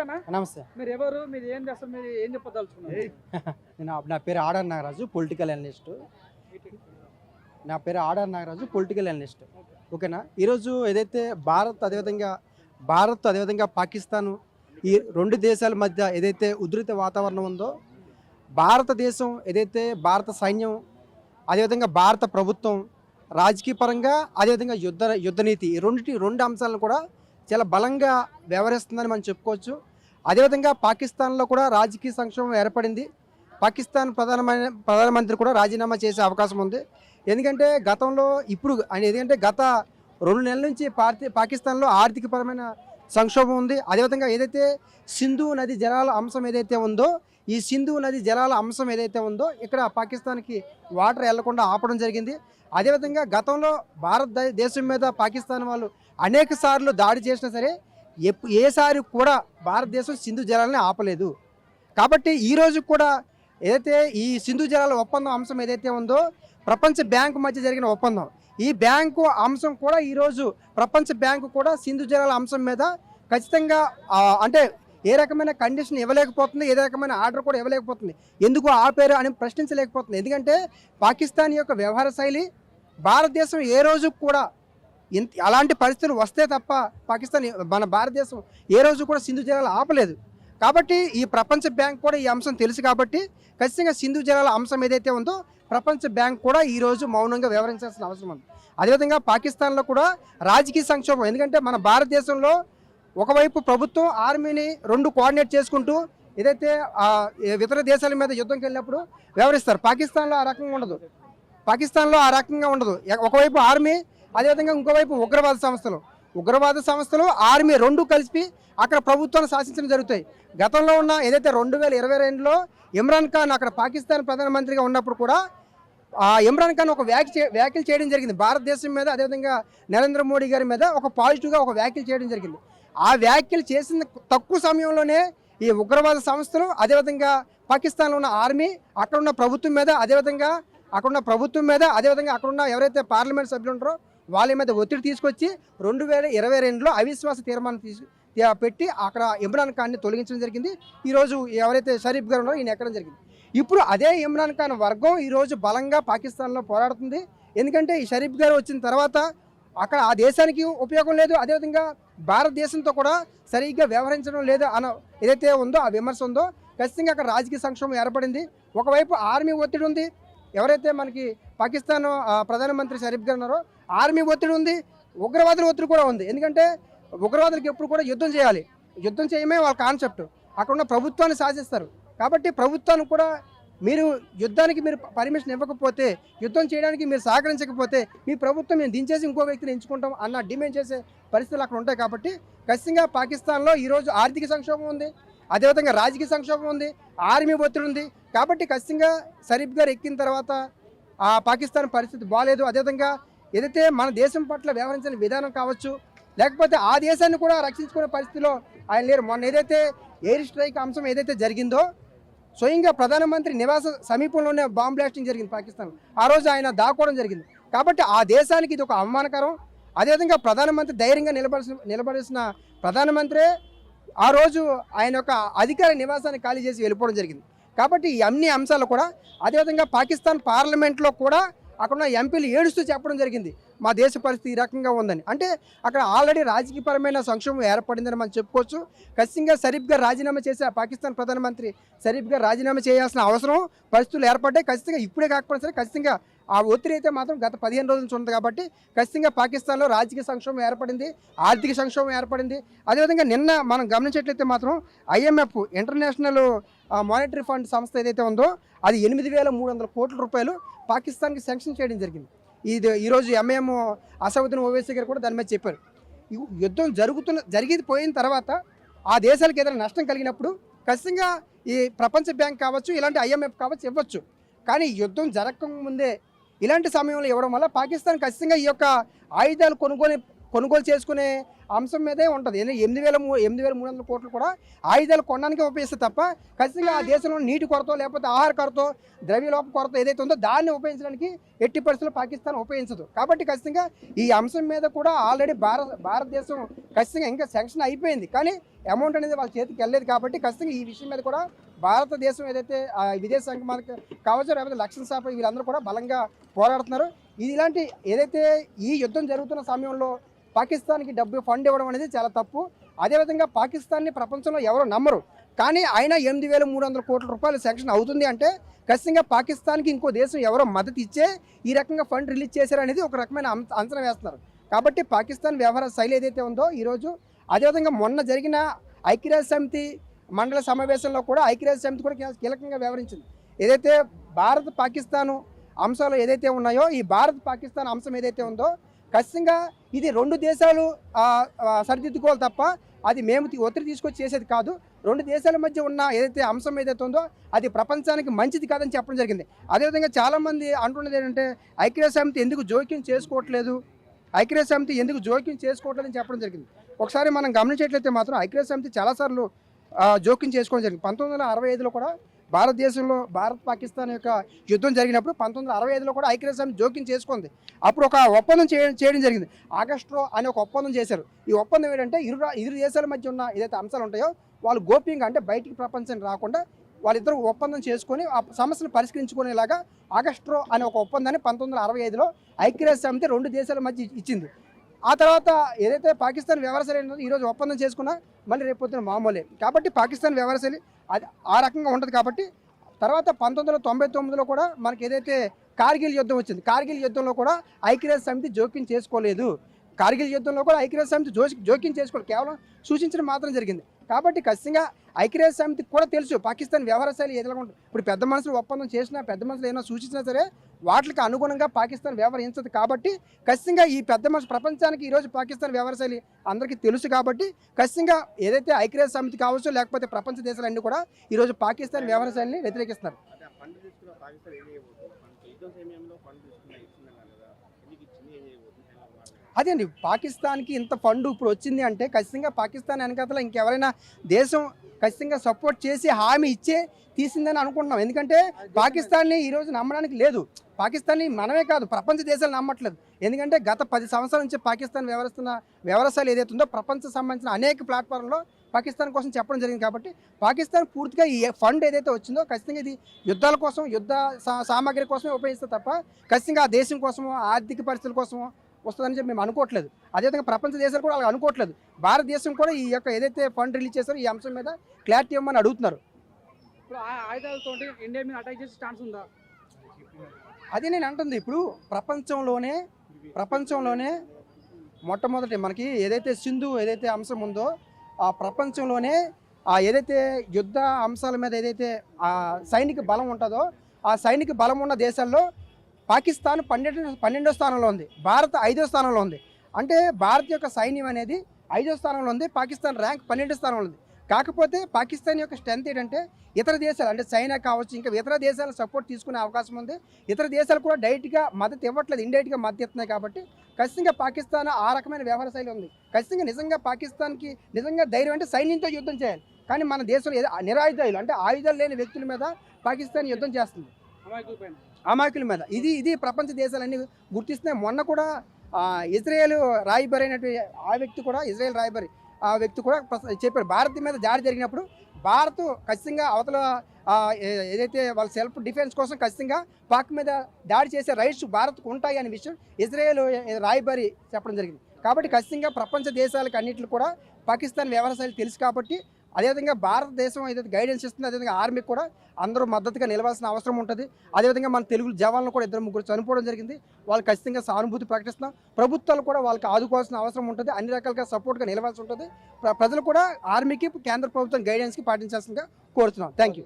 అన్న. నమస్తే. మీరు ఎవరు, మీరు ఏం చేస్తారు, మీరు ఏం చెప్పదలుచుకున్నారు? నా పేరు RR Nagaraju, political analyst. Political analyst. ఓకేనా. ఈరోజు ఏదైతే భారత్ అదేవిధంగా పాకిస్తాన్, ఈ రెండు దేశాల మధ్య ఏదైతే ఉధృత వాతావరణం ఉందో, భారతదేశం ఏదైతే భారత సైన్యం అదేవిధంగా భారత ప్రభుత్వం రాజకీయ పరంగా అదేవిధంగా యుద్ధనీతి ఈ రెండు అంశాలను కూడా చాలా బలంగా వ్యవహరిస్తుందని మనం చెప్పుకోవచ్చు. అదేవిధంగా పాకిస్తాన్లో కూడా రాజకీయ సంక్షోభం ఏర్పడింది. పాకిస్తాన్ ప్రధానమంత్రి కూడా రాజీనామా చేసే అవకాశం ఉంది. ఎందుకంటే గత 2 నెలల నుంచి పాకిస్తాన్లో ఆర్థికపరమైన సంక్షోభం ఉంది. అదేవిధంగా ఏదైతే సింధు నది జలాల అంశం ఏదైతే ఉందో, ఈ సింధు నది జలాల అంశం ఏదైతే ఉందో ఇక్కడ పాకిస్తాన్కి వాటర్ వెళ్లకుండా ఆపడం జరిగింది. అదేవిధంగా గతంలో భారతదేశం మీద పాకిస్తాన్ వాళ్ళు అనేక సార్లు దాడి చేసినా సరే ఏసారి కూడా భారతదేశం సింధు జలాలని ఆపలేదు. కాబట్టి ఈరోజు కూడా ఏదైతే ఈ సింధు జలాల ఒప్పందం అంశం ఏదైతే ఉందో, ప్రపంచ బ్యాంకు మధ్య జరిగిన ఒప్పందం, ఈ బ్యాంకు అంశం కూడా ఈరోజు ప్రపంచ బ్యాంకు కూడా సింధు జలాల అంశం మీద ఖచ్చితంగా అంటే ఏ రకమైన కండిషన్ ఇవ్వలేకపోతుంది, ఏ రకమైన ఆర్డర్ కూడా ఇవ్వలేకపోతుంది. ఎందుకు ఆపేరు అని ప్రశ్నించలేకపోతుంది. ఎందుకంటే పాకిస్తాన్ యొక్క వ్యవహార శైలి భారతదేశం ఏ రోజు కూడా అలాంటి పరిస్థితులు వస్తే తప్ప మన భారతదేశం ఏ రోజు కూడా సింధు జలాలు ఆపలేదు. కాబట్టి ఈ ప్రపంచ బ్యాంక్ కూడా ఈ అంశం తెలుసు. కాబట్టి ఖచ్చితంగా సింధు జలాల అంశం ఏదైతే ఉందో ప్రపంచ బ్యాంక్ కూడా ఈరోజు మౌనంగా వ్యవహరించాల్సిన అవసరం ఉంది. అదేవిధంగా పాకిస్తాన్లో కూడా రాజకీయ సంక్షోభం. ఎందుకంటే మన భారతదేశంలో ఒకవైపు ప్రభుత్వం ఆర్మీని 2 కోఆర్డినేట్ చేసుకుంటూ ఏదైతే ఇతర దేశాల మీద యుద్ధంకి వెళ్ళినప్పుడు వ్యవహరిస్తారు. పాకిస్తాన్లో ఆ రకంగా ఉండదు. ఒకవైపు ఆర్మీ, అదేవిధంగా ఇంకోవైపు ఉగ్రవాద సంస్థలు ఆర్మీ 2 కలిసి అక్కడ ప్రభుత్వాన్ని శాసించడం జరుగుతాయి. గతంలో ఉన్న ఏదైతే 2022లో ఇమ్రాన్ ఖాన్ అక్కడ పాకిస్తాన్ ప్రధానమంత్రిగా ఉన్నప్పుడు కూడా ఇమ్రాన్ ఖాన్ ఒక వ్యాఖ్యలు చేయడం జరిగింది భారతదేశం మీద, అదేవిధంగా నరేంద్ర మోడీ గారి మీద ఒక పాజిటివ్గా ఒక వ్యాఖ్యలు చేయడం జరిగింది. ఆ వ్యాఖ్యలు చేసిన తక్కువ సమయంలోనే ఈ ఉగ్రవాద సంస్థలు, అదేవిధంగా పాకిస్తాన్లో ఉన్న ఆర్మీ, అక్కడున్న ప్రభుత్వం మీద, అదేవిధంగా అక్కడున్న ఎవరైతే పార్లమెంట్ సభ్యులు ఉంటారో వాళ్ళ మీద ఒత్తిడి తీసుకొచ్చి 2022లో అవిశ్వాస తీర్మానం పెట్టి అక్కడ ఇమ్రాన్ ఖాన్ని తొలగించడం జరిగింది. ఈరోజు ఎవరైతే షరీఫ్ గారు ఉన్నారో ఈయన ఎక్కడం జరిగింది. ఇప్పుడు అదే ఇమ్రాన్ ఖాన్ వర్గం ఈరోజు బలంగా పాకిస్తాన్లో పోరాడుతుంది. ఎందుకంటే ఈ షరీఫ్ గారు వచ్చిన తర్వాత అక్కడ ఆ దేశానికి ఉపయోగం లేదు, అదేవిధంగా భారతదేశంతో కూడా సరిగ్గా వ్యవహరించడం లేదు అన్న ఏదైతే ఉందో ఆ విమర్శ ఉందో, ఖచ్చితంగా అక్కడ రాజకీయ సంక్షోభం ఏర్పడింది. ఒకవైపు ఆర్మీ ఒత్తిడి ఉంది, ఎవరైతే మనకి పాకిస్తాన్ ప్రధానమంత్రి షరీఫ్ గారు ఉన్నారో ఆర్మీ ఒత్తిడి ఉంది, ఉగ్రవాదుల ఒత్తిడి కూడా ఉంది. ఎందుకంటే ఉగ్రవాదులకు ఎప్పుడు కూడా యుద్ధం చేయమే వాళ్ళ కాన్సెప్ట్. అక్కడున్న ప్రభుత్వాన్ని శాసిస్తారు. కాబట్టి ప్రభుత్వానికి కూడా యుద్ధానికి మీరు పర్మిషన్ ఇవ్వకపోతే, యుద్ధం చేయడానికి మీరు సహకరించకపోతే మీ ప్రభుత్వం మేము దించేసి ఇంకో వ్యక్తిని ఎంచుకుంటాం అన్న డిమాండ్ చేసే పరిస్థితులు అక్కడ ఉంటాయి. కాబట్టి ఖచ్చితంగా పాకిస్తాన్లో ఈరోజు ఆర్థిక సంక్షోభం ఉంది, అదేవిధంగా రాజకీయ సంక్షోభం ఉంది, ఆర్మీ ఒత్తిడి ఉంది. కాబట్టి ఖచ్చితంగా షరీఫ్ గారు ఎక్కిన తర్వాత ఆ పాకిస్తాన్ పరిస్థితి బాగాలేదు. అదేవిధంగా ఏదైతే మన దేశం పట్ల వ్యవహరించిన విధానం కావచ్చు, లేకపోతే ఆ దేశాన్ని కూడా రక్షించుకునే పరిస్థితిలో ఆయన లేరు. మొన్న ఏదైతే ఎయిర్ స్ట్రైక్ అంశం ఏదైతే జరిగిందో, స్వయంగా ప్రధానమంత్రి నివాస సమీపంలోనే బాంబ్ బ్లాస్టింగ్ జరిగింది పాకిస్తాన్. ఆ రోజు ఆయన దాక్కోవడం జరిగింది. కాబట్టి ఆ దేశానికి ఇది ఒక అవమానకరం. అదేవిధంగా ప్రధానమంత్రి ధైర్యంగా నిలబడాల్సిన ప్రధానమంత్రి ఆ రోజు ఆయన యొక్క అధికార నివాసాన్ని ఖాళీ చేసి వెళ్ళిపోవడం జరిగింది. కాబట్టి ఈ అన్ని అంశాలు కూడా, అదేవిధంగా పాకిస్తాన్ పార్లమెంట్లో కూడా అక్కడున్న ఎంపీలు ఏడుస్తూ చెప్పడం జరిగింది మా దేశ పరిస్థితి ఈ రకంగా ఉందని. అంటే అక్కడ ఆల్రెడీ రాజకీయపరమైన సంక్షోభం ఏర్పడిందని మనం చెప్పుకోవచ్చు. ఖచ్చితంగా షరీఫ్ గారు రాజీనామా చేసే పాకిస్తాన్ ప్రధానమంత్రి షరీఫ్ గారు రాజీనామా చేయాల్సిన అవసరం పరిస్థితులు ఏర్పడ్డాయి. ఖచ్చితంగా ఇప్పుడే కాకపోయినా సరే ఖచ్చితంగా ఆ ఒత్తిడి అయితే మాత్రం గత 15 రోజుల నుంచి ఉంది. కాబట్టి ఖచ్చితంగా పాకిస్తాన్లో రాజకీయ సంక్షోభం ఏర్పడింది, ఆర్థిక సంక్షోభం ఏర్పడింది. అదేవిధంగా నిన్న మనం గమనించేట్లయితే మాత్రం IMF ఇంటర్నేషనల్ మానిటరీ ఫండ్ సంస్థ ఏదైతే ఉందో అది 8,300 కోట్ల రూపాయలు పాకిస్తాన్కి శాంక్షన్ చేయడం జరిగింది. ఈరోజు MIM అసదుద్దీన్ ఓవైసీ గారు కూడా దాని మీద చెప్పారు. యుద్ధం జరిగిపోయిన తర్వాత ఆ దేశాలకు ఏదైనా నష్టం కలిగినప్పుడు ఖచ్చితంగా ఈ ప్రపంచ బ్యాంక్ కావచ్చు, ఇలాంటి IMF కావచ్చు ఇవ్వచ్చు. కానీ యుద్ధం జరగకముందే ఇలాంటి సమయంలో ఇవ్వడం వల్ల పాకిస్తాన్ ఖచ్చితంగా ఈ యొక్క ఆయుధాలు కొనుగోలు చేసుకునే అంశం మీదే ఉంటుంది. 8,300 కోట్లు కూడా ఆయుధాలు కొనడానికి ఉపయోగిస్తే తప్ప ఖచ్చితంగా ఆ దేశంలో నీటి కొరత లేకపోతే ఆహార కొరత ద్రవ్యలోప కొరత ఏదైతే ఉందో దాన్ని ఉపయోగించడానికి ఎట్టి పరిస్థితుల్లో పాకిస్తాన్ ఉపయోగించదు. కాబట్టి ఖచ్చితంగా ఈ అంశం మీద కూడా ఆల్రెడీ భారతదేశం ఖచ్చితంగా ఇంకా శాంక్షన్ అయిపోయింది, కానీ అమౌంట్ అనేది వాళ్ళ చేతికి వెళ్ళలేదు. కాబట్టి ఖచ్చితంగా ఈ విషయం మీద కూడా భారతదేశం ఏదైతే విదేశాంగ మనకు కావచ్చు లేకపోతే లక్ష్మణ్ సాఫ్ వీళ్ళందరూ కూడా బలంగా పోరాడుతున్నారు. ఇలాంటి ఏదైతే ఈ యుద్ధం జరుగుతున్న సమయంలో పాకిస్తాన్కి డబ్బు ఫండ్ ఇవ్వడం అనేది చాలా తప్పు. అదేవిధంగా పాకిస్తాన్ని ప్రపంచంలో ఎవరు నమ్మరు, కానీ అయినా 8,300 కోట్ల రూపాయలు శాంక్షన్ అవుతుంది అంటే ఖచ్చితంగా పాకిస్తాన్కి ఇంకో దేశం ఎవరో మద్దతు ఇచ్చే ఈ రకంగా ఫండ్ రిలీజ్ చేశారనేది ఒక రకమైన అంచనా వేస్తున్నారు. కాబట్టి పాకిస్తాన్ వ్యవహార శైలి ఏదైతే ఉందో ఈరోజు, అదేవిధంగా మొన్న జరిగిన ఐక్యరాజ్య సమితి మండల సమావేశంలో కూడా ఐక్యరాజ్య సమితి కూడా కీలకంగా వ్యవహరించింది. ఏదైతే భారత్ పాకిస్తాను అంశాలు ఏదైతే ఉన్నాయో ఈ భారత్ పాకిస్తాన్ అంశం ఏదైతే ఉందో ఖచ్చితంగా ఇది 2 దేశాలు సరిదిద్దుకోవాలి తప్ప అది మేము ఒత్తిడి తీసుకొచ్చి చేసేది కాదు. 2 దేశాల మధ్య ఉన్న ఏదైతే అంశం ఏదైతే ఉందో అది ప్రపంచానికి మంచిది కాదని చెప్పడం జరిగింది. అదేవిధంగా చాలామంది అంటున్నది ఏంటంటే ఐక్యరాజ్య సమితి ఎందుకు జోక్యం చేసుకోవట్లేదు అని చెప్పడం జరిగింది. ఒకసారి మనం గమనించేట్లయితే మాత్రం ఐక్యరాజ్య సమితి చాలాసార్లు జోక్యం చేసుకోవడం జరిగింది. 1965లో కూడా భారతదేశంలో భారత్ పాకిస్తాన్ యొక్క యుద్ధం జరిగినప్పుడు 1965లో కూడా ఐక్యరాజ్య సమితి జోక్యం చేసుకుంది. అప్పుడు ఒక ఒప్పందం చేయడం జరిగింది. ఆగస్టులో అని ఒక ఒప్పందం చేశారు. ఈ ఒప్పందం ఏంటంటే ఇరు దేశాల మధ్య ఉన్న ఏదైతే అంశాలు ఉంటాయో వాళ్ళు గోప్యంగా అంటే బయటికి ప్రపంచం రాకుండా వాళ్ళిద్దరూ ఒప్పందం చేసుకొని ఆ సమస్యను పరిష్కరించుకునేలాగా ఆగస్టులో అనే ఒక ఒప్పందాన్ని 1965లో ఐక్యరాజ్య సమితి 2 దేశాల మధ్య ఇచ్చింది. ఆ తర్వాత ఏదైతే పాకిస్తాన్ వ్యవహారశైలి ఏంటో ఈరోజు ఒప్పందం చేసుకున్నా మళ్ళీ రేపు పొద్దున మామూలే. కాబట్టి పాకిస్తాన్ వ్యవహారశైలి అది ఆ రకంగా ఉంటుంది. కాబట్టి తర్వాత 1999లో కూడా మనకి ఏదైతే కార్గిల్ యుద్ధం వచ్చింది, కార్గిల్ యుద్ధంలో కూడా ఐక్యరాజ్య సమితి జోక్యం చేసుకోలేదు. జోక్యం చేసుకోలేదు, కేవలం సూచించడం మాత్రం జరిగింది. కాబట్టి ఖచ్చితంగా ఐక్యరాజ్య సమితికి కూడా తెలుసు పాకిస్తాన్ వ్యవహారశైలి ఏదైనా ఉంటుంది. ఇప్పుడు పెద్ద మనుషులు ఒప్పందం చేసినా పెద్ద మనుషులు ఏమైనా సూచించినా సరే వాటికి అనుగుణంగా పాకిస్తాన్ వ్యవహరించదు. కాబట్టి ఖచ్చితంగా ఈ పెద్ద మనుషులు ప్రపంచానికి ఈరోజు పాకిస్తాన్ వ్యవహారశైలి అందరికీ తెలుసు. కాబట్టి ఖచ్చితంగా ఏదైతే ఐక్యరాజ్య సమితి కావచ్చు లేకపోతే ప్రపంచ దేశాలన్నీ కూడా ఈరోజు పాకిస్తాన్ వ్యవహారశైలిని వ్యతిరేకిస్తున్నారు. అదే అండి, పాకిస్తాన్కి ఇంత ఫండ్ ఇప్పుడు వచ్చింది అంటే ఖచ్చితంగా పాకిస్తాన్ వెనకాతల ఇంకెవరైనా దేశం ఖచ్చితంగా సపోర్ట్ చేసి హామీ ఇచ్చే తీసిందని అనుకుంటున్నాం. ఎందుకంటే పాకిస్తాన్ని ఈరోజు నమ్మడానికి లేదు. పాకిస్తాన్ని మనమే కాదు ప్రపంచ దేశాలు నమ్మట్లేదు. ఎందుకంటే గత 10 సంవత్సరాల నుంచి పాకిస్తాన్ వ్యవహరిస్తున్న వ్యవసాయాలు ఏదైతే ఉందో ప్రపంచ సంబంధించిన అనేక ప్లాట్ఫామ్లో పాకిస్తాన్ కోసం చెప్పడం జరిగింది. కాబట్టి పాకిస్తాన్ పూర్తిగా ఈ ఫండ్ ఏదైతే వచ్చిందో ఖచ్చితంగా ఇది యుద్ధాల కోసం యుద్ధ సామాగ్రి కోసమే ఉపయోగిస్తే తప్ప ఖచ్చితంగా ఆ దేశం కోసమో ఆర్థిక పరిస్థితుల కోసమో వస్తుందని చెప్పి మేము అనుకోవట్లేదు. అదేవిధంగా ప్రపంచ దేశాలు కూడా అలా అనుకోవట్లేదు. భారతదేశం కూడా ఈ యొక్క ఏదైతే ఫండ్ రిలీజ్ చేస్తారో ఈ అంశం మీద క్లారిటీ ఇవ్వమని అడుగుతున్నారు. ఇప్పుడు ఆయుధాలతో ఇండియా మీద అటాక్ చేసే ఛాన్స్ ఉందా? అది నేను అంటుంది. ఇప్పుడు ప్రపంచంలోనే మొట్టమొదటి మనకి ఏదైతే సింధు ఏదైతే అంశం ఉందో ఆ ప్రపంచంలోనే ఏదైతే యుద్ధ అంశాల మీద ఏదైతే సైనిక బలం ఉంటుందో ఆ సైనిక బలం ఉన్న దేశాల్లో పాకిస్తాన్ 12వ స్థానంలో ఉంది, భారత్ 5వ స్థానంలో ఉంది. అంటే భారత్ యొక్క సైన్యం అనేది 5వ స్థానంలో ఉంది, పాకిస్తాన్ ర్యాంక్ 12వ స్థానంలో ఉంది. కాకపోతే పాకిస్తాన్ యొక్క స్ట్రెంత్ ఏంటంటే ఇతర దేశాలు అంటే చైనా కావచ్చు ఇంకా ఇతర దేశాల సపోర్ట్ తీసుకునే అవకాశం ఉంది. ఇతర దేశాలు కూడా డైరెక్ట్గా మద్దతు ఇవ్వట్లేదు, ఇండైరెక్ట్గా మద్దతు ఇస్తున్నాయి. కాబట్టి ఖచ్చితంగా పాకిస్తాన్ ఆ రకమైన వ్యవహార శైలి ఉంది. ఖచ్చితంగా నిజంగా పాకిస్తాన్కి నిజంగా ధైర్యం అంటే సైన్యంతో యుద్ధం చేయాలి. కానీ మన దేశంలో నిరాయుధాయులు అంటే ఆయుధాలు లేని వ్యక్తుల మీద పాకిస్తాన్ యుద్ధం చేస్తుంది, అమాయకుల మీద. ఇది ప్రపంచ దేశాలన్నీ గుర్తిస్తున్నాయి. మొన్న కూడా ఇజ్రాయేల్ రాయబారి అయినటువంటి ఇజ్రాయేల్ రాయబారి ఆ వ్యక్తి కూడా చెప్పారు, భారత్ మీద దాడి జరిగినప్పుడు భారత్ ఖచ్చితంగా అవతల ఏదైతే వాళ్ళ సెల్ఫ్ డిఫెన్స్ కోసం ఖచ్చితంగా పాక్ మీద దాడి చేసే రైట్స్ భారత్కు ఉంటాయి అనే విషయం ఇజ్రాయేల్ రాయబారి చెప్పడం జరిగింది. కాబట్టి ఖచ్చితంగా ప్రపంచ దేశాలకు అన్నింటిలో కూడా పాకిస్తాన్ వ్యవహార శైలి తెలుసు. కాబట్టి అదేవిధంగా భారతదేశం ఏదైతే గైడెన్స్ ఇస్తుందో అదేవిధంగా ఆర్మీకి కూడా అందరూ మద్దతుగా నిలవాల్సిన అవసరం ఉంటుంది. అదేవిధంగా మన తెలుగు జవాన్లు కూడా 2-3 చనిపోవడం జరిగింది. వాళ్ళు ఖచ్చితంగా సానుభూతి ప్రకటిస్తున్నాం. ప్రభుత్వాలు కూడా వాళ్ళకి ఆదుకోవాల్సిన అవసరం ఉంటుంది, అన్ని రకాలుగా సపోర్ట్గా నిలవాల్సి ఉంటుంది. ప్రజలు కూడా ఆర్మీకి కేంద్ర ప్రభుత్వం గైడెన్స్కి పాటించాల్సిందిగా కోరుతున్నాం. Thank you.